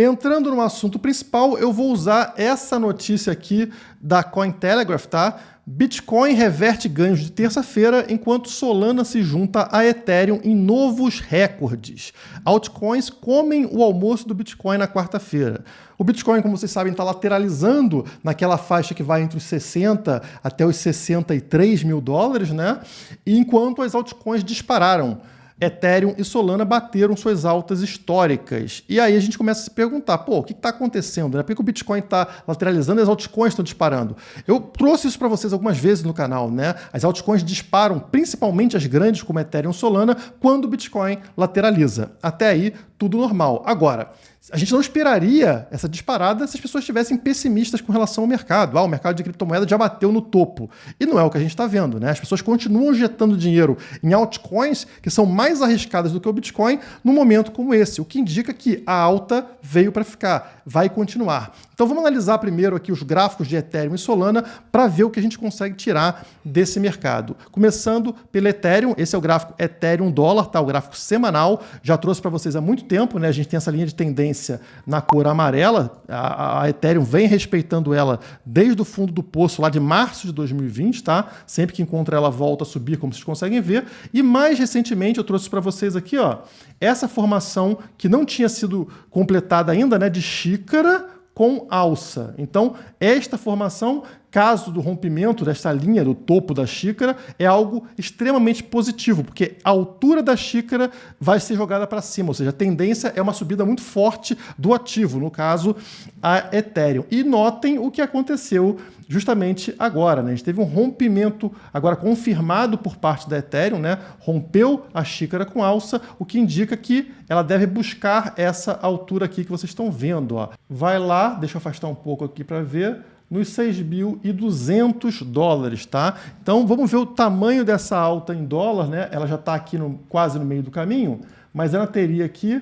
Entrando no assunto principal, eu vou usar essa notícia aqui da Cointelegraph, tá? Bitcoin reverte ganhos de terça-feira, enquanto Solana se junta a Ethereum em novos recordes. Altcoins comem o almoço do Bitcoin na quarta-feira. O Bitcoin, como vocês sabem, está lateralizando naquela faixa que vai entre os 60 até os 63 mil dólares, né? E enquanto as altcoins dispararam. Ethereum e Solana bateram suas altas históricas. E aí a gente começa a se perguntar, pô, o que está acontecendo? Né? Por que o Bitcoin está lateralizando e as altcoins estão disparando? Eu trouxe isso para vocês algumas vezes no canal, né? As altcoins disparam, principalmente as grandes como Ethereum e Solana, quando o Bitcoin lateraliza. Até aí, tudo normal. Agora, a gente não esperaria essa disparada se as pessoas estivessem pessimistas com relação ao mercado. O mercado de criptomoeda já bateu no topo. E não é o que a gente está vendo, né? As pessoas continuam injetando dinheiro em altcoins que são mais arriscadas do que o Bitcoin num momento como esse, o que indica que a alta veio para ficar, vai continuar. Então vamos analisar primeiro aqui os gráficos de Ethereum e Solana para ver o que a gente consegue tirar desse mercado. Começando pelo Ethereum, esse é o gráfico Ethereum dólar, tá? O gráfico semanal, já trouxe para vocês há muito tempo, né? A gente tem essa linha de tendência na cor amarela, a Ethereum vem respeitando ela desde o fundo do poço lá de março de 2020, tá? Sempre que encontra ela volta a subir, como vocês conseguem ver. E mais recentemente eu trouxe para vocês aqui, ó, essa formação que não tinha sido completada ainda, né, de xícara com alça. Então, esta formação, caso do rompimento desta linha do topo da xícara, é algo extremamente positivo, porque a altura da xícara vai ser jogada para cima, ou seja, a tendência é uma subida muito forte do ativo, no caso, a Ethereum. E notem o que aconteceu justamente agora, né? A gente teve um rompimento agora confirmado por parte da Ethereum, né? Rompeu a xícara com alça, o que indica que ela deve buscar essa altura aqui que vocês estão vendo, ó. Vai lá, deixa eu afastar um pouco aqui para ver, nos 6.200 dólares, tá? Então vamos ver o tamanho dessa alta em dólar, né? Ela já está aqui quase no meio do caminho, mas ela teria aqui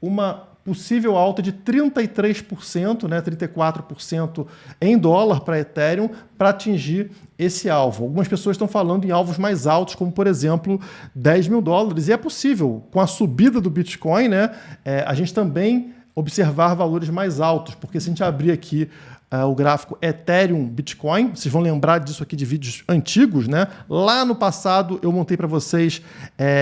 uma possível alta de 33%, né, 34% em dólar para Ethereum para atingir esse alvo. Algumas pessoas estão falando em alvos mais altos, como por exemplo 10 mil dólares, e é possível, com a subida do Bitcoin, né, a gente também observar valores mais altos, porque se a gente abrir aqui o gráfico Ethereum Bitcoin, vocês vão lembrar disso aqui de vídeos antigos, né? Lá no passado eu montei para vocês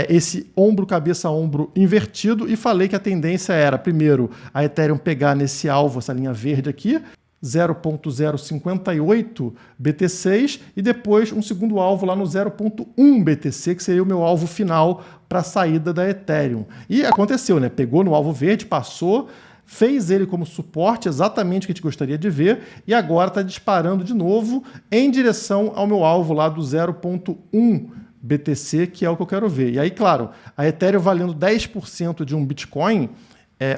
esse ombro, cabeça, ombro invertido e falei que a tendência era, primeiro, a Ethereum pegar nesse alvo, essa linha verde aqui, 0.058 BTCs e depois um segundo alvo lá no 0.1 BTC, que seria o meu alvo final para a saída da Ethereum. E aconteceu, né? Pegou no alvo verde, passou, fez ele como suporte, exatamente o que a gente gostaria de ver, e agora está disparando de novo em direção ao meu alvo lá do 0.1 BTC, que é o que eu quero ver. E aí, claro, a Ethereum valendo 10% de um Bitcoin,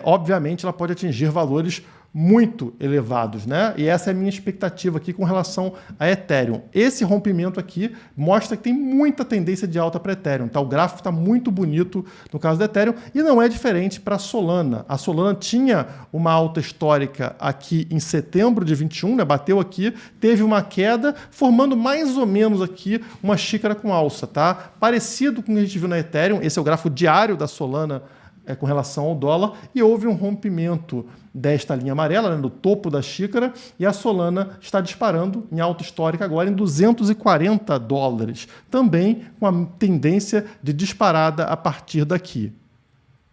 obviamente ela pode atingir valores muito elevados, né? E essa é a minha expectativa aqui com relação a Ethereum. Esse rompimento aqui mostra que tem muita tendência de alta para Ethereum, tá? O gráfico está muito bonito no caso da Ethereum e não é diferente para a Solana. A Solana tinha uma alta histórica aqui em setembro de 21, né? Bateu aqui, teve uma queda, formando mais ou menos aqui uma xícara com alça, tá? Parecido com o que a gente viu na Ethereum, esse é o gráfico diário da Solana com relação ao dólar, e houve um rompimento desta linha amarela, né, no topo da xícara, e a Solana está disparando em alta histórica agora em 240 dólares, também com a tendência de disparada a partir daqui.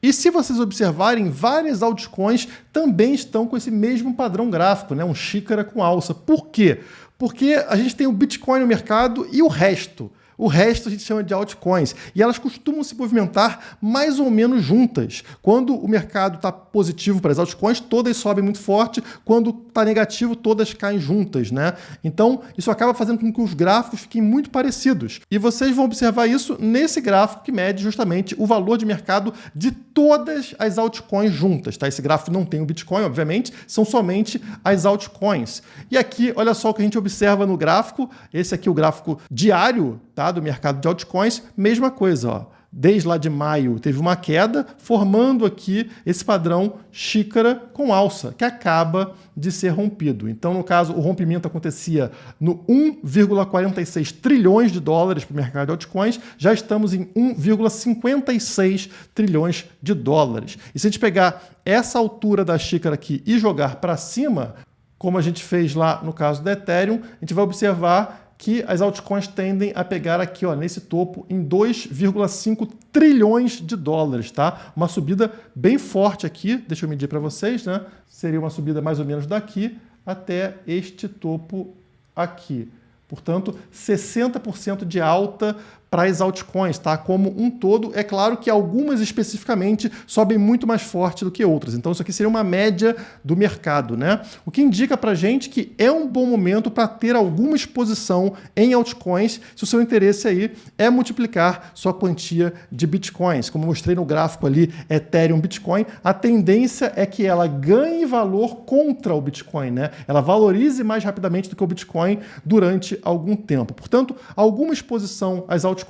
E se vocês observarem, várias altcoins também estão com esse mesmo padrão gráfico, né, um xícara com alça. Por quê? Porque a gente tem o Bitcoin no mercado e o resto. O resto a gente chama de altcoins. E elas costumam se movimentar mais ou menos juntas. Quando o mercado está positivo para as altcoins, todas sobem muito forte. Quando está negativo, todas caem juntas, né? Então, isso acaba fazendo com que os gráficos fiquem muito parecidos. E vocês vão observar isso nesse gráfico que mede justamente o valor de mercado de todas as altcoins juntas, tá? Esse gráfico não tem o Bitcoin, obviamente, são somente as altcoins. E aqui, olha só o que a gente observa no gráfico. Esse aqui é o gráfico diário, tá, do mercado de altcoins, mesma coisa, ó. desde lá de maio, teve uma queda, formando aqui esse padrão xícara com alça, que acaba de ser rompido. Então, no caso, o rompimento acontecia no 1,46 trilhões de dólares para o mercado de altcoins, já estamos em 1,56 trilhões de dólares. E se a gente pegar essa altura da xícara aqui e jogar para cima, como a gente fez lá no caso da Ethereum, a gente vai observar que as altcoins tendem a pegar aqui, ó, nesse topo, em 2,5 trilhões de dólares, tá? Uma subida bem forte aqui, deixa eu medir para vocês, né? Seria uma subida mais ou menos daqui até este topo aqui. Portanto, 60% de alta para as altcoins, tá? Como um todo. É claro que algumas especificamente sobem muito mais forte do que outras. Então, isso aqui seria uma média do mercado, né? O que indica para a gente que é um bom momento para ter alguma exposição em altcoins, se o seu interesse aí é multiplicar sua quantia de bitcoins. Como eu mostrei no gráfico ali, Ethereum, Bitcoin, a tendência é que ela ganhe valor contra o Bitcoin, né? Ela valorize mais rapidamente do que o Bitcoin durante algum tempo. Portanto, alguma exposição às altcoins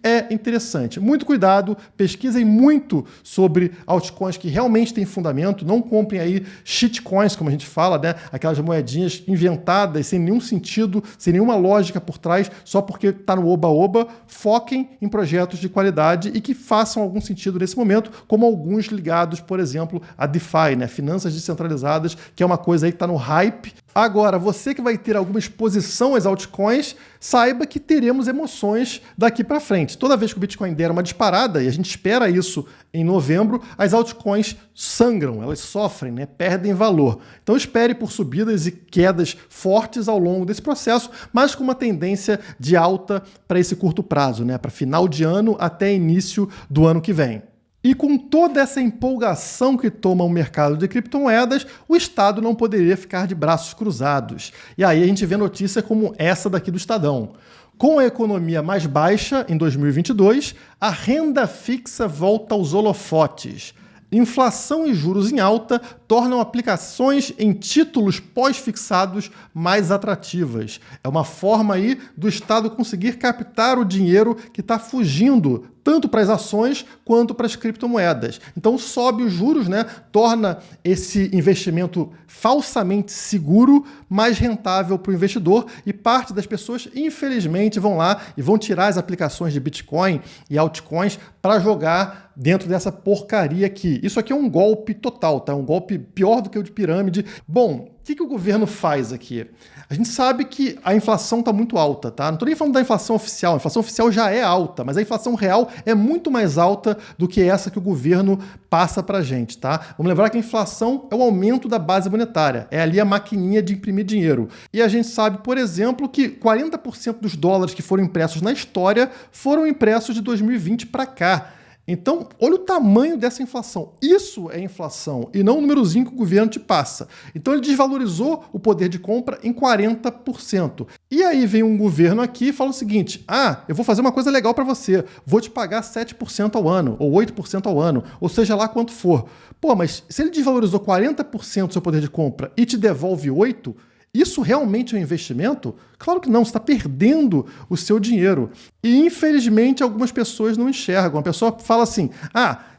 é interessante. Muito cuidado, pesquisem muito sobre altcoins que realmente têm fundamento, não comprem aí shitcoins, como a gente fala, né? Aquelas moedinhas inventadas, sem nenhum sentido, sem nenhuma lógica por trás, só porque está no oba-oba. Foquem em projetos de qualidade e que façam algum sentido nesse momento, como alguns ligados, por exemplo, a DeFi, né? Finanças descentralizadas, que é uma coisa aí que está no hype. Agora, você que vai ter alguma exposição às altcoins, saiba que teremos emoções daqui para frente. Toda vez que o Bitcoin der uma disparada, e a gente espera isso em novembro, as altcoins sangram, elas sofrem, né? Perdem valor. Então espere por subidas e quedas fortes ao longo desse processo, mas com uma tendência de alta para esse curto prazo, né? Para final de ano até início do ano que vem. E com toda essa empolgação que toma o mercado de criptomoedas, o Estado não poderia ficar de braços cruzados. E aí a gente vê notícia como essa daqui do Estadão. Com a economia mais baixa em 2022, a renda fixa volta aos holofotes. Inflação e juros em alta tornam aplicações em títulos pós-fixados mais atrativas. É uma forma aí do Estado conseguir captar o dinheiro que está fugindo tanto para as ações quanto para as criptomoedas. Então sobe os juros, né? Torna esse investimento falsamente seguro mais rentável para o investidor e parte das pessoas, infelizmente, vão lá e vão tirar as aplicações de Bitcoin e altcoins para jogar dentro dessa porcaria aqui. Isso aqui é um golpe total, tá? Um golpe pior do que o de pirâmide. Bom, o que o governo faz aqui? A gente sabe que a inflação está muito alta, tá? Não estou nem falando da inflação oficial. A inflação oficial já é alta, mas a inflação real é muito mais alta do que essa que o governo passa para a gente, tá? Vamos lembrar que a inflação é o aumento da base monetária. É ali a maquininha de imprimir dinheiro. E a gente sabe, por exemplo, que 40% dos dólares que foram impressos na história foram impressos de 2020 para cá. Então, olha o tamanho dessa inflação. Isso é inflação e não o númerozinho que o governo te passa. Então, ele desvalorizou o poder de compra em 40%. E aí vem um governo aqui e fala o seguinte: eu vou fazer uma coisa legal para você. Vou te pagar 7% ao ano, ou 8% ao ano, ou seja lá quanto for. Pô, mas se ele desvalorizou 40% do seu poder de compra e te devolve 8%, isso realmente é um investimento? Claro que não, você está perdendo o seu dinheiro. E, infelizmente, algumas pessoas não enxergam. A pessoa fala assim,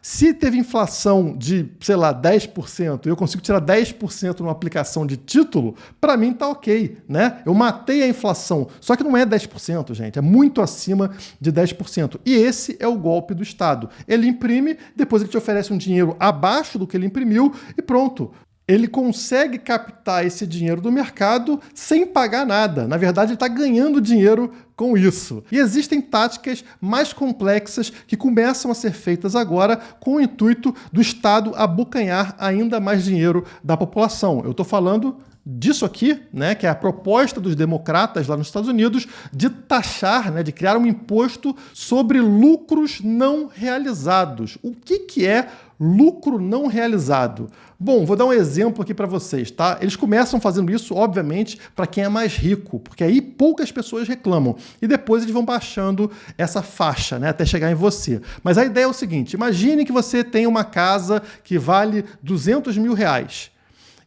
se teve inflação de, sei lá, 10% e eu consigo tirar 10% numa aplicação de título, para mim tá ok, né? Eu matei a inflação. Só que não é 10%, gente. É muito acima de 10%. E esse é o golpe do Estado. Ele imprime, depois ele te oferece um dinheiro abaixo do que ele imprimiu e pronto. Ele consegue captar esse dinheiro do mercado sem pagar nada. Na verdade, ele está ganhando dinheiro com isso. E existem táticas mais complexas que começam a ser feitas agora com o intuito do Estado abocanhar ainda mais dinheiro da população. Eu estou falando disso aqui, né, que é a proposta dos democratas lá nos Estados Unidos de taxar, né, de criar um imposto sobre lucros não realizados. O que é lucro não realizado? Bom, vou dar um exemplo aqui para vocês, tá? Eles começam fazendo isso, obviamente, para quem é mais rico, porque aí poucas pessoas reclamam. E depois eles vão baixando essa faixa, né, até chegar em você. Mas a ideia é o seguinte: imagine que você tem uma casa que vale R$200 mil.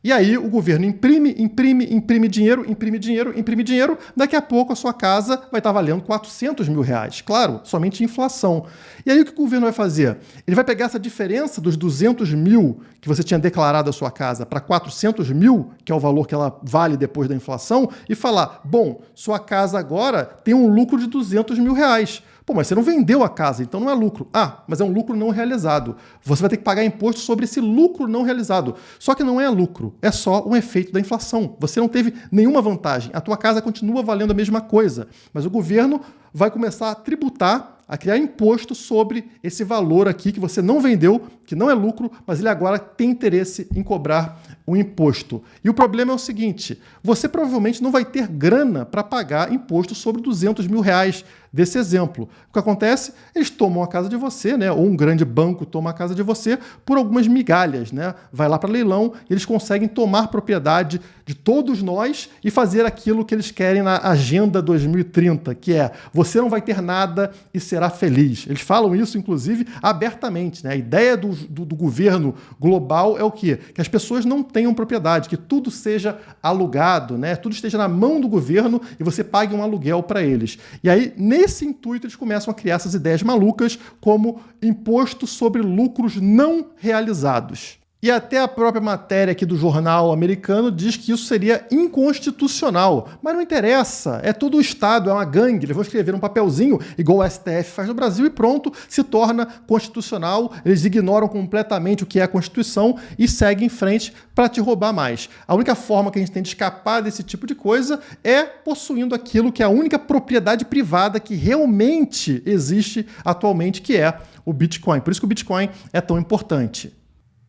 E aí o governo imprime dinheiro, daqui a pouco a sua casa vai estar valendo 400 mil reais. Claro, somente inflação. E aí o que o governo vai fazer? Ele vai pegar essa diferença dos 200 mil que você tinha declarado a sua casa para 400 mil, que é o valor que ela vale depois da inflação, e falar, bom, sua casa agora tem um lucro de 200 mil reais. Pô, mas você não vendeu a casa, então não é lucro. Ah, mas é um lucro não realizado. Você vai ter que pagar imposto sobre esse lucro não realizado. Só que não é lucro, é só um efeito da inflação. Você não teve nenhuma vantagem. A tua casa continua valendo a mesma coisa, mas o governo vai começar a tributar, a criar imposto sobre esse valor aqui que você não vendeu, que não é lucro, mas ele agora tem interesse em cobrar o imposto. E o problema é o seguinte, você provavelmente não vai ter grana para pagar imposto sobre 200 mil reais desse exemplo. O que acontece? Eles tomam a casa de você, né? Ou um grande banco toma a casa de você por algumas migalhas, né? Vai lá para leilão e eles conseguem tomar propriedade de todos nós e fazer aquilo que eles querem na Agenda 2030, que é você não vai ter nada e será feliz. Eles falam isso, inclusive, abertamente, né? A ideia do governo global é o quê? Que as pessoas não tenham propriedade, que tudo seja alugado, né? Tudo esteja na mão do governo e você pague um aluguel para eles. E aí, nesse intuito, eles começam a criar essas ideias malucas como imposto sobre lucros não realizados. E até a própria matéria aqui do jornal americano diz que isso seria inconstitucional. Mas não interessa, é todo o Estado, é uma gangue. Eles vão escrever um papelzinho, igual o STF faz no Brasil, e pronto, se torna constitucional. Eles ignoram completamente o que é a Constituição e seguem em frente para te roubar mais. A única forma que a gente tem de escapar desse tipo de coisa é possuindo aquilo que é a única propriedade privada que realmente existe atualmente, que é o Bitcoin. Por isso que o Bitcoin é tão importante.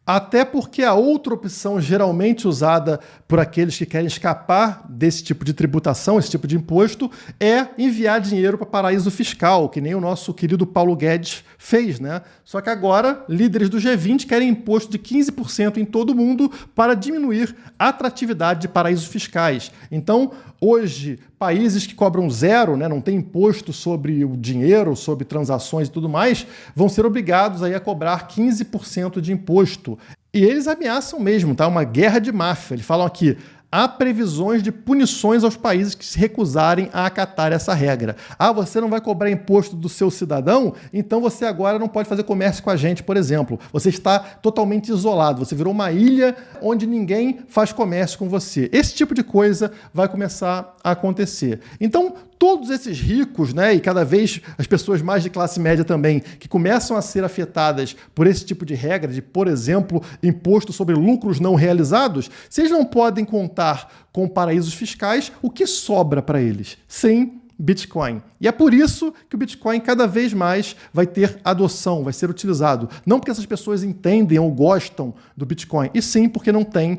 Até porque a outra opção geralmente usada por aqueles que querem escapar desse tipo de tributação, esse tipo de imposto, é enviar dinheiro para paraíso fiscal, que nem o nosso querido Paulo Guedes fez, né? Só que agora, líderes do G20 querem imposto de 15% em todo o mundo para diminuir a atratividade de paraísos fiscais. Então, hoje, países que cobram zero, né, não tem imposto sobre o dinheiro, sobre transações e tudo mais, vão ser obrigados aí a cobrar 15% de imposto. E eles ameaçam mesmo, tá? Uma guerra de máfia. Eles falam aqui, há previsões de punições aos países que se recusarem a acatar essa regra. Ah, você não vai cobrar imposto do seu cidadão? Então você agora não pode fazer comércio com a gente, por exemplo. Você está totalmente isolado, você virou uma ilha onde ninguém faz comércio com você. Esse tipo de coisa vai começar a acontecer. Então, todos esses ricos, né, e cada vez as pessoas mais de classe média também, que começam a ser afetadas por esse tipo de regra, de, por exemplo, imposto sobre lucros não realizados, se eles não podem contar com paraísos fiscais, o que sobra para eles? Sim, Bitcoin. E é por isso que o Bitcoin cada vez mais vai ter adoção, vai ser utilizado. Não porque essas pessoas entendem ou gostam do Bitcoin, e sim porque não tem